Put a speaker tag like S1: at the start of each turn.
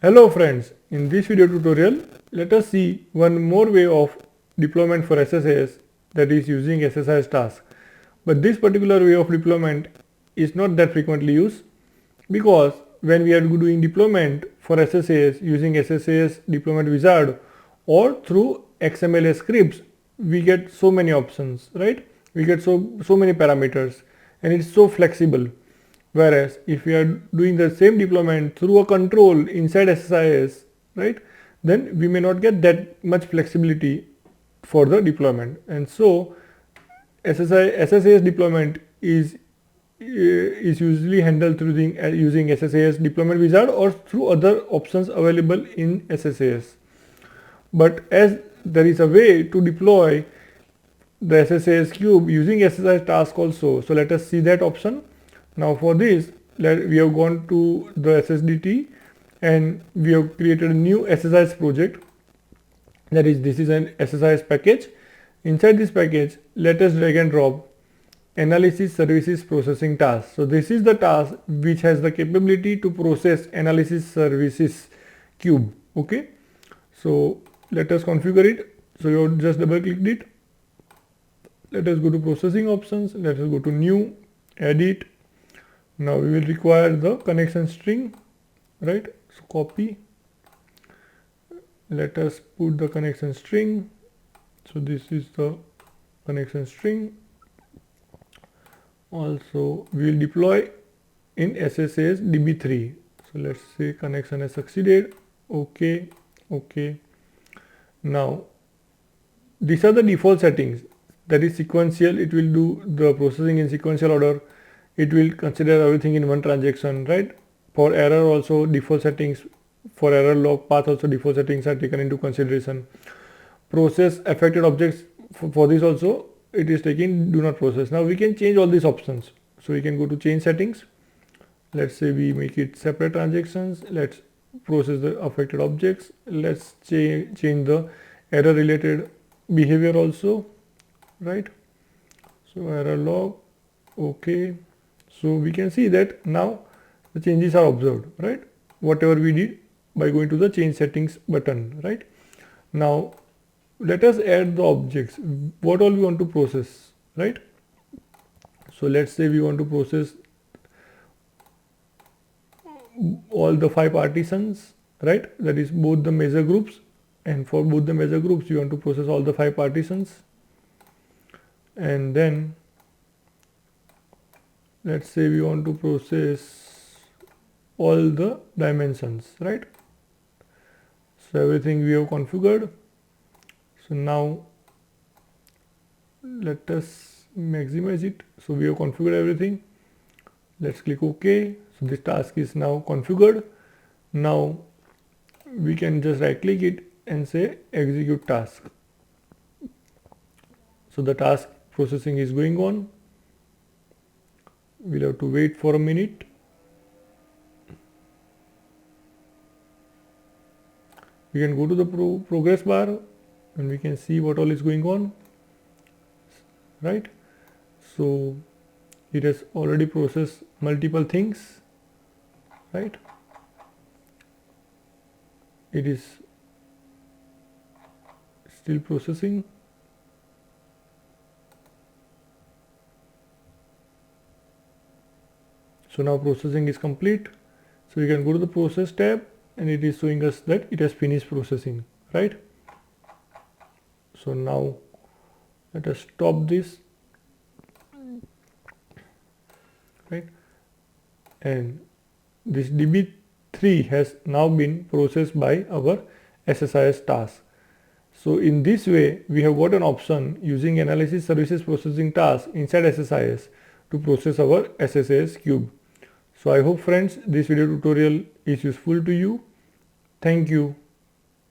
S1: Hello friends, in this video tutorial, let us see one more way of deployment for SSAS, that is using SSIS task. But this particular way of deployment is not that frequently used, because when we are doing deployment for SSAS using SSAS deployment wizard or through XML scripts, we get so many options, right? We get so many parameters and it's so flexible. Whereas if we are doing the same deployment through a control inside SSIS, right, then we may not get that much flexibility for the deployment. And so SSIS deployment is usually handled through using SSAS deployment wizard or through other options available in SSAS. But as there is a way to deploy the SSAS cube using SSIS task also, so let us see that option. Now for this, we have gone to the SSDT and we have created a new SSIS project. That is, this is an SSIS package. Inside this package, let us drag and drop analysis services processing task. So this is the task which has the capability to process analysis services cube. Okay. So let us configure it. So you have just double clicked it. Let us go to processing options. Let us go to new, edit. Now we will require the connection string, right? So copy. Let us put the connection string. So this is the connection string. Also we will deploy in SSAS DB3. So let's say connection has succeeded. Okay. Okay. Now these are the default settings. That is sequential. It will do the processing in sequential order. It will consider everything in one transaction, right? For error also default settings, for error log path also default settings are taken into consideration. Process affected objects, for this also it is taken do not process. Now we can change all these options. So we can go to change settings. Let's say we make it separate transactions. Let's process the affected objects. Let's change the error related behavior also, right? So error log, okay. So we can see that now the changes are observed, right? Whatever we did by going to the change settings button, right? Now let us add the objects. What all we want to process, right? So let's say we want to process all the 5 partitions, right? That is both the measure groups, and for both the measure groups you want to process all the 5 partitions. And then let's say we want to process all the dimensions, right? So everything we have configured. So now let us maximize it. So we have configured everything. Let's click OK. So this task is now configured. Now we can just right click it and say execute task. So the task processing is going on. We'll have to wait for a minute. We can go to the progress bar and we can see what all is going on, right? So it has already processed multiple things, right? It is still processing. So now processing is complete. So we can go to the process tab and it is showing us that it has finished processing, right? So now let us stop this, right? And this DB3 has now been processed by our SSIS task. So in this way we have got an option using analysis services processing task inside SSIS to process our SSAS cube. So I hope friends this video tutorial is useful to you. Thank you.